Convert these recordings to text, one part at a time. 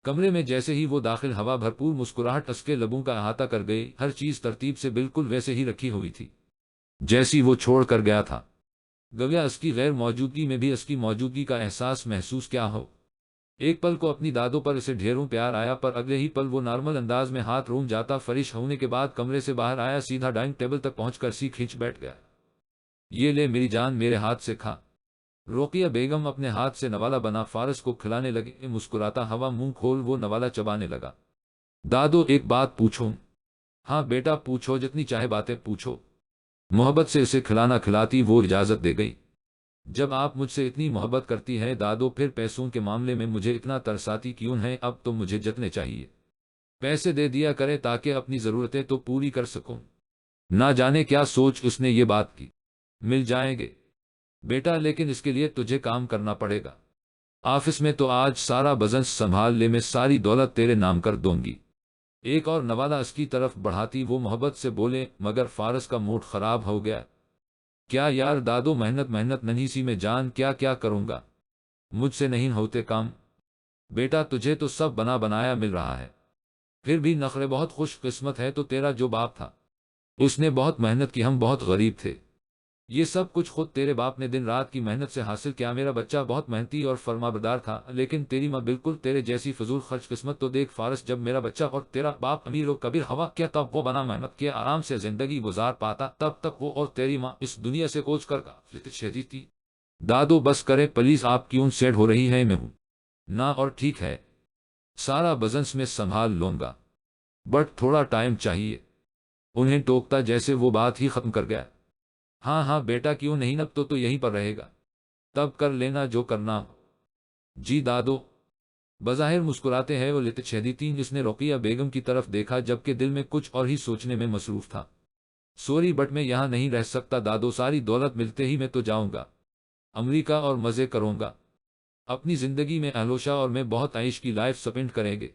کمرے میں جیسے ہی وہ داخل ہوا بھرپور مسکراہٹ اس کے لبوں کا احاطہ کر گئی، ہر چیز ترتیب سے بالکل ویسے ہی رکھی ہوئی تھی جیسی وہ چھوڑ کر گیا تھا۔ گویا اس کی غیر موجودگی میں بھی اس کی موجودگی کا احساس محسوس کیا ہو۔ ایک پل کو اپنی دادوں پر اسے ڈھیروں پیار آیا، پر اگلے ہی پل وہ نارمل انداز میں ہاتھ روم جاتا، فریش ہونے کے بعد کمرے سے باہر آیا، سیدھا ڈائننگ ٹیبل تک پہنچ کر سی کھینچ بیٹھ گیا۔ یہ لے میری جان، میرے ہاتھ سے کھا۔ رقیہ بیگم اپنے ہاتھ سے نوالا بنا فارس کو کھلانے لگے، مسکراتا ہوا منہ کھول وہ نوالا چبانے لگا۔ دادو ایک بات پوچھوں؟ ہاں بیٹا پوچھو، جتنی چاہے باتیں پوچھو۔ محبت سے اسے کھلانا کھلاتی وہ اجازت دے گئی۔ جب آپ مجھ سے اتنی محبت کرتی ہیں دادو، پھر پیسوں کے معاملے میں مجھے اتنا ترساتی کیوں ہیں؟ اب تو مجھے جتنے چاہیے پیسے دے دیا کرے تاکہ اپنی ضرورتیں تو پوری کر سکوں۔ نہ جانے کیا سوچ اس نے یہ بات کی۔ مل جائیں گے بیٹا، لیکن اس کے لیے تجھے کام کرنا پڑے گا۔ آفس میں تو آج سارا بزنس سنبھال لے، میں ساری دولت تیرے نام کر دوں گی۔ ایک اور نوالا اس کی طرف بڑھاتی وہ محبت سے بولے، مگر فارس کا موڈ خراب ہو گیا۔ کیا یار دادو، محنت محنت نہیں سی میں جان کیا کیا کروں گا، مجھ سے نہیں ہوتے کام۔ بیٹا تجھے تو سب بنا بنایا مل رہا ہے، پھر بھی نخرے۔ بہت خوش قسمت ہے تو تیرا جو باپ تھا، اس نے بہت محنت کی، ہم بہت غریب تھے، یہ سب کچھ خود تیرے باپ نے دن رات کی محنت سے حاصل کیا۔ میرا بچہ بہت محنتی اور فرمانبردار تھا، لیکن تیری ماں بالکل تیرے جیسی فضول خرچ قسمت۔ تو دیکھ فارس، جب میرا بچہ اور تیرا باپ امیر و کبیر ہوا کیا تب وہ بنا محنت کے آرام سے زندگی گزار پاتا، تب تک وہ اور تیری ماں اس دنیا سے کوچ کر شہری تھی۔ دادو بس کرے پلیز، آپ کیوں سیڈ ہو رہی ہے؟ میں ہوں نہ اور ٹھیک ہے، سارا بزنس میں سنبھال لوں گا، بٹ تھوڑا ٹائم چاہیے۔ انہیں ٹوکتا جیسے وہ بات ہی ختم کر گیا۔ ہاں ہاں بیٹا کیوں نہیں، اب تو یہیں پر رہے گا، تب کر لینا جو کرنا ہو۔ جی دادو۔ بظاہر مسکراتے ہیں وہ لتشہدیتین، اس نے رقیہ بیگم کی طرف دیکھا جبکہ دل میں کچھ اور ہی سوچنے میں مصروف تھا۔ سوری بٹ میں یہاں نہیں رہ سکتا دادو، ساری دولت ملتے ہی میں تو جاؤں گا امریکہ اور مزے کروں گا اپنی زندگی میں۔ اہلوشا اور میں بہت عیش کی لائف سپینڈ کریں گے۔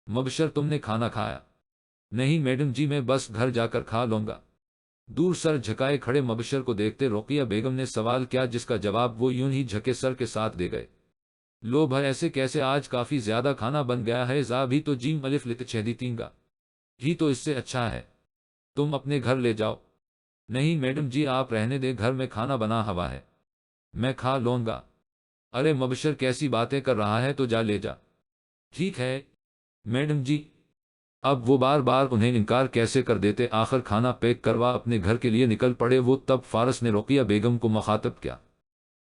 مبشر تم نے کھانا کھایا؟ نہیں میڈم جی، میں بس گھر جا کر کھا لوں گا۔ دور سر جھکائے کھڑے مبشر کو دیکھتے رقیہ بیگم نے سوال کیا، جس کا جواب وہ یوں ہی جھکے سر کے ساتھ دے گئے۔ لو بھائی ایسے کیسے، آج کافی زیادہ کھانا بن گیا ہے، زا بھی تو جیم الف لتشہدیتین گا ہی تو اس سے اچھا ہے، تم اپنے گھر لے جاؤ۔ نہیں میڈم جی آپ رہنے دیں، گھر میں کھانا بنا ہوا ہے، میں کھا لوں گا۔ ارے مبشر کیسی باتیں کر رہا ہے، تو جا لے جا۔ ٹھیک ہے میڈم جی۔ اب وہ بار بار انہیں انکار کیسے کر دیتے، آخر کھانا پیک کروا اپنے گھر کے لیے نکل پڑے وہ۔ تب فارس نے رقیہ بیگم کو مخاطب کیا،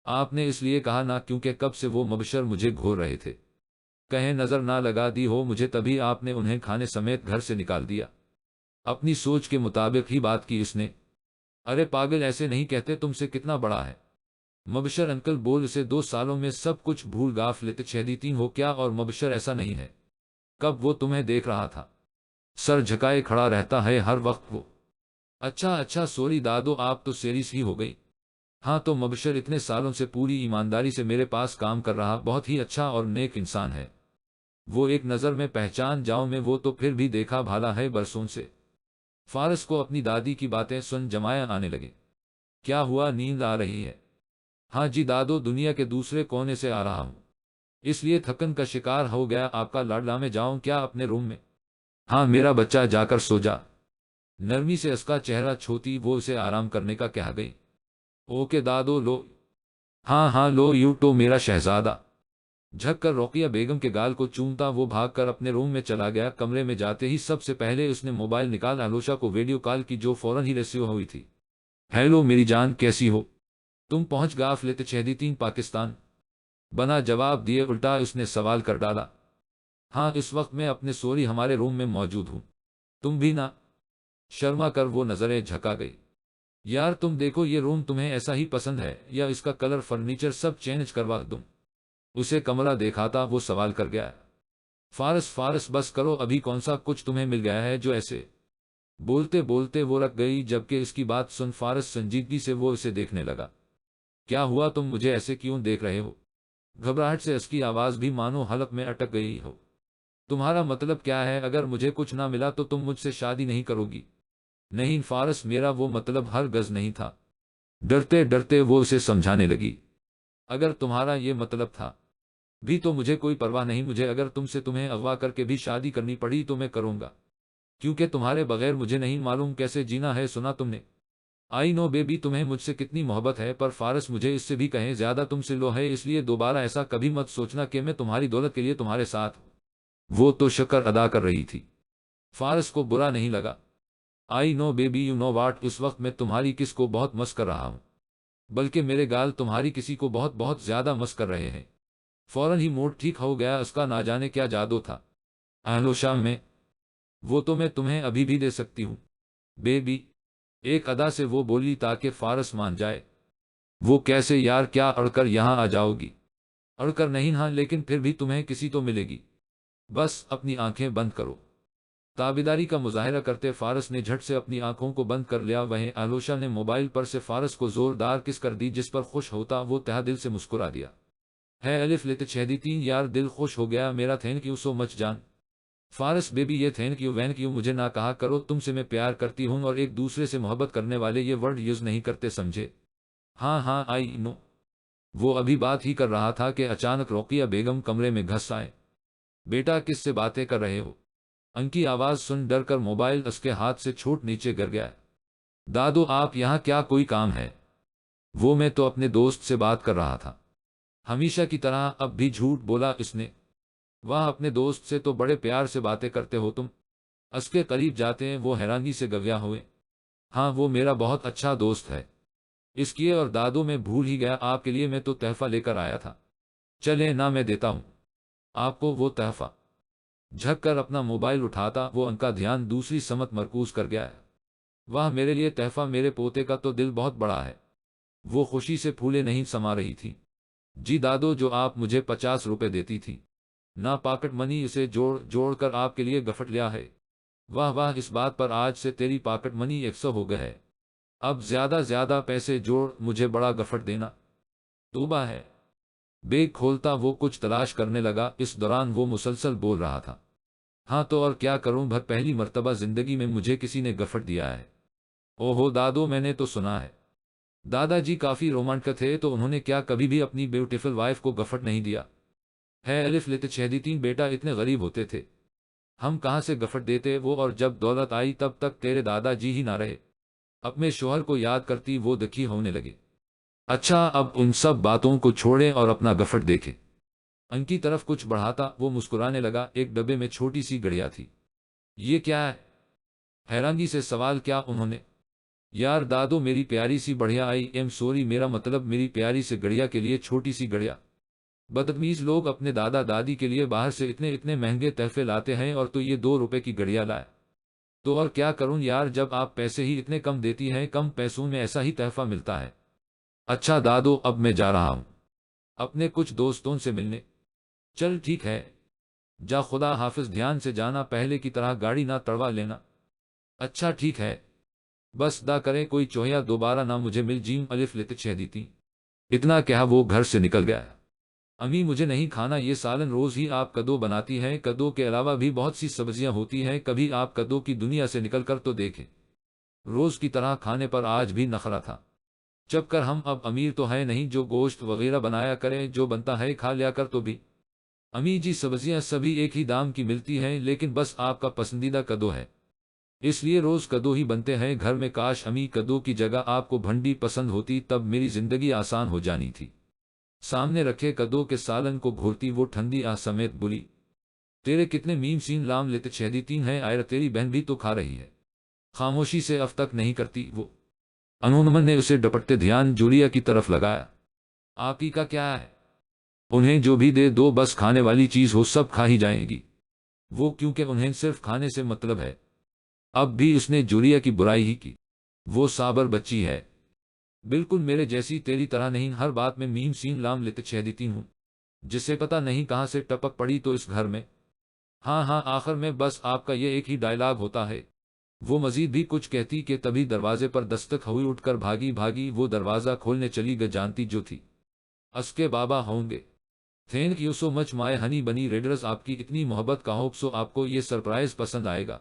آپ نے اس لیے کہا نا کیونکہ کب سے وہ مبشر مجھے گھور رہے تھے، کہیں نظر نہ لگا دی ہو مجھے، تبھی آپ نے انہیں کھانے سمیت گھر سے نکال دیا۔ اپنی سوچ کے مطابق ہی بات کی اس نے۔ ارے پاگل ایسے نہیں کہتے، تم سے کتنا بڑا ہے مبشر انکل بول، اسے 2 سالوں میں سب کچھ بھول گاف لتشہدیتین ہو کیا؟ اور مبشر ایسا نہیں ہے، کب وہ تمہیں دیکھ رہا تھا، سر جھکائے کھڑا رہتا ہے ہر وقت وہ۔ اچھا اچھا سوری دادو، آپ تو سیریس ہی ہو گئی۔ ہاں تو مبشر اتنے سالوں سے پوری ایمانداری سے میرے پاس کام کر رہا، بہت ہی اچھا اور نیک انسان ہے وہ، ایک نظر میں پہچان جاؤں میں وہ تو پھر بھی دیکھا بھالا ہے برسوں سے۔ فارس کو اپنی دادی کی باتیں سن جمایا آنے لگے۔ کیا ہوا، نیند آ رہی ہے؟ ہاں جی دادو، دنیا کے دوسرے کونے سے آ رہا ہوں، اس لیے تھکن کا شکار ہو گیا۔ آپ کا لاڈلا، میں جاؤں کیا اپنے روم میں؟ ہاں میرا بچہ جا کر سو جا۔ نرمی سے اس کا چہرہ چھوتی وہ اسے آرام کرنے کا کہہ گئی۔ اوکے دادو لو۔ ہاں ہاں لو یو تو میرا شہزادہ۔ جھک کر رقیہ بیگم کے گال کو چومتا وہ بھاگ کر اپنے روم میں چلا گیا۔ کمرے میں جاتے ہی سب سے پہلے اس نے موبائل نکال اہلوشا کو ویڈیو کال کی، جو فوراً ہی ریسیو ہوئی تھی۔ ہیلو میری جان، کیسی ہو تم؟ پہنچ گاف لتشہدیتین پاکستان؟ بنا جواب دیے الٹا اس نے سوال کر ڈالا۔ ہاں اس وقت میں اپنے سوری ہمارے روم میں موجود ہوں، تم بھی نہ؟ شرما کر وہ نظریں جھکا گئی۔ یار تم دیکھو یہ روم تمہیں ایسا ہی پسند ہے یا اس کا کلر فرنیچر سب چینج کروا دوں؟ اسے کمرہ دکھاتا وہ سوال کر گیا۔ فارس بس کرو، ابھی کون سا کچھ تمہیں مل گیا ہے جو ایسے؟ بولتے بولتے وہ رک گئی، جبکہ اس کی بات سن فارس سنجیدگی سے وہ اسے دیکھنے لگا۔ کیا ہوا، تم مجھے ایسے کیوں دیکھ رہے ہو؟ گھبراہٹ سے اس کی آواز بھی مانو حلق میں اٹک گئی ہو۔ تمہارا مطلب کیا ہے؟ اگر مجھے کچھ نہ ملا تو تم مجھ سے شادی نہیں کرو گی؟ نہیں فارس، میرا وہ مطلب ہرگز نہیں تھا۔ ڈرتے ڈرتے وہ اسے سمجھانے لگی۔ اگر تمہارا یہ مطلب تھا بھی تو مجھے کوئی پرواہ نہیں، مجھے اگر تم سے تمہیں اغوا کر کے بھی شادی کرنی پڑی تو میں کروں گا، کیونکہ تمہارے بغیر مجھے نہیں معلوم کیسے جینا ہے۔ سنا تم نے؟ آئی نو بیبی تمہیں مجھ سے کتنی محبت ہے، پر فارس مجھے اس سے بھی کہیں زیادہ تم سے لو ہے، اس لیے دوبارہ ایسا کبھی مت سوچنا کہ میں تمہاری دولت کے لیے تمہارے ساتھ ہوں۔ وہ تو شکر ادا کر رہی تھی، فارس کو برا نہیں لگا۔ آئی نو بیبی یو نو واٹ، اس وقت میں تمہاری کس کو بہت مس کر رہا ہوں، بلکہ میرے گال تمہاری کسی کو بہت بہت زیادہ مس کر رہے ہیں۔ فوراً ہی موڈ ٹھیک ہو گیا، اس کا نہ جانے کیا جادو تھا۔ اہلو شام میں وہ تو میں تمہیں ابھی بھی دے سکتی ہوں بیبی، ایک ادا سے وہ بولی تاکہ فارس مان جائے۔ وہ کیسے یار، کیا اڑ کر یہاں آ جاؤ گی؟ اڑ کر نہیں ہاں، لیکن پھر بھی تمہیں کسی تو ملے گی، بس اپنی آنکھیں بند کرو۔ تابیداری کا مظاہرہ کرتے فارس نے جھٹ سے اپنی آنکھوں کو بند کر لیا، وہیں آلوشا نے موبائل پر سے فارس کو زوردار کس کر دی، جس پر خوش ہوتا وہ تہہ دل سے مسکرا دیا۔ ہے الف لیتے چھیدی تین، یار دل خوش ہو گیا میرا، تھینک یو سو مچ جان۔ فارس بیبی یہ تھینک یو وینک یو مجھے نہ کہا کرو، تم سے میں پیار کرتی ہوں اور ایک دوسرے سے محبت کرنے والے یہ ورڈ یوز نہیں کرتے، سمجھے؟ ہاں ہاں آئی نو۔ وہ ابھی بات ہی کر رہا تھا کہ اچانک رقیہ بیگم کمرے میں گھس آئے۔ بیٹا کس سے باتیں کر رہے ہو؟ ان کی آواز سن ڈر کر موبائل اس کے ہاتھ سے چھوٹ نیچے گر گیا۔ دادو آپ یہاں کیا کوئی کام ہے؟ وہ میں تو اپنے دوست سے بات کر رہا تھا۔ ہمیشہ کی طرح اب بھی جھوٹ بولا اس نے۔ واہ، اپنے دوست سے تو بڑے پیار سے باتیں کرتے ہو تم۔ اس کے قریب جاتے ہیں وہ حیرانی سے گویا ہوئے۔ ہاں وہ میرا بہت اچھا دوست ہے، اس کیے اور دادو میں بھول ہی گیا، آپ کے لیے میں تو تحفہ لے کر آیا تھا، چلے نہ میں دیتا ہوں آپ کو وہ تحفہ۔ جھک کر اپنا موبائل اٹھاتا وہ ان کا دھیان دوسری سمت مرکوز کر گیا ہے۔ واہ میرے لیے تحفہ، میرے پوتے کا تو دل بہت بڑا ہے۔ وہ خوشی سے پھولے نہیں سما رہی تھی۔ جی دادو، جو آپ مجھے 50 روپے دیتی تھی نہ پاکٹ منی، اسے جوڑ جوڑ کر آپ کے لیے گفٹ لیا ہے۔ واہ واہ، اس بات پر آج سے تیری پاکٹ منی 100 ہو گئے ہے، اب زیادہ زیادہ پیسے جوڑ، مجھے بڑا گفٹ دینا۔ توبہ ہے۔ بیگ کھولتا وہ کچھ تلاش کرنے لگا، اس دوران وہ مسلسل بول رہا تھا، ہاں تو اور کیا کروں بھر، پہلی مرتبہ زندگی میں مجھے کسی نے گفٹ دیا ہے۔ اوہو دادو، میں نے تو سنا ہے دادا جی کافی رومانٹک تھے، تو انہوں نے کیا کبھی بھی اپنی بیوٹیفل وائف کو گفٹ نہیں دیا؟ ہے الف لیتے چھیدی تین، بیٹا اتنے غریب ہوتے تھے ہم کہاں سے گفٹ دیتے وہ، اور جب دولت آئی تب تک تیرے دادا جی ہی نہ رہے۔ اپنے شوہر کو یاد کرتی وہ دکھی ہونے لگے۔ اچھا اب ان سب باتوں کو چھوڑیں اور اپنا گفٹ دیکھیں۔ ان کی طرف کچھ بڑھاتا وہ مسکرانے لگا، ایک ڈبے میں چھوٹی سی گڑیا تھی۔ یہ کیا ہے؟ حیرانگی سے سوال کیا انہوں نے۔ یار دادو میری پیاری سی بڑھیا، آئی ایم سوری، میرا مطلب میری پیاری سے گڑیا کے لیے چھوٹی سی گڑیا۔ بدتمیز لوگ اپنے دادا دادی کے لیے باہر سے اتنے اتنے مہنگے تحفے لاتے ہیں اور تو یہ 2 روپے کی گڑیا لائے۔ تو اور کیا کروں یار، جب آپ پیسے ہی اتنے کم دیتی ہیں، کم پیسوں میں ایسا ہی تحفہ ملتا ہے۔ اچھا دادو اب میں جا رہا ہوں اپنے کچھ دوستوں سے ملنے۔ چل ٹھیک ہے، جا، خدا حافظ، دھیان سے جانا، پہلے کی طرح گاڑی نہ تڑوا لینا۔ اچھا ٹھیک ہے، بس دا کرے کوئی چوہیا دوبارہ نہ مجھے مل، جیم الف لیتے چھہ دیتی۔ اتنا کہا وہ گھر سے نکل گیا۔ امی مجھے نہیں کھانا یہ سالن، روز ہی آپ کدو بناتی ہیں، کدو کے علاوہ بھی بہت سی سبزیاں ہوتی ہیں، کبھی آپ کدو کی دنیا سے نکل کر تو دیکھیں۔ روز کی طرح کھانے پر آج بھی نخرا تھا۔ چپ کر، ہم اب امیر تو ہے نہیں جو گوشت وغیرہ بنایا کریں، جو بنتا ہے کھا لیا کر تو بھی۔ امی جی سبزیاں سبھی ایک ہی دام کی ملتی ہیں، لیکن بس آپ کا پسندیدہ کدو ہے اس لیے روز کدو ہی بنتے ہیں گھر میں، کاش امی کدو کی جگہ آپ کو بھنڈی پسند ہوتی، تب میری زندگی آسان ہو جانی تھی۔ سامنے رکھے کدو کے سالن کو گھورتی وہ ٹھنڈی آہ سمیت بولی، تیرے کتنے میم سین لام لیتے چھیدی تین ہیں، آئر تیری بہن بھی تو کھا رہی ہے۔ خاموشی سے اب تک نہیں کرتی وہ۔ انہوں نے اسے ڈپٹتے دھیان جولیا کی طرف لگایا۔ آپ ہی کا کیا ہے، انہیں جو بھی دے دو، بس کھانے والی چیز ہو، سب کھا ہی جائیں گی وہ، کیونکہ انہیں صرف کھانے سے مطلب ہے۔ اب بھی اس نے جولیا کی برائی ہی کی۔ وہ صابر بچی ہے، بالکل میرے جیسی، تیری طرح نہیں ہر بات میں میم سین لام لیتے چھہ دیتی ہوں، جسے پتہ نہیں کہاں سے ٹپک پڑی تو اس گھر میں۔ ہاں ہاں، آخر میں بس آپ کا یہ ایک ہی ڈائلاگ ہوتا ہے۔ وہ مزید بھی کچھ کہتی کہ تبھی دروازے پر دستک ہوئی، اٹھ کر بھاگی بھاگی وہ دروازہ کھولنے چلی گئی، جانتی جو تھی اس کے بابا ہوں گے۔ Thank you so much my honey بنی ریڈرز، آپ کی اتنی محبت کا ہوپ سو آپ کو یہ سرپرائز پسند آئے گا۔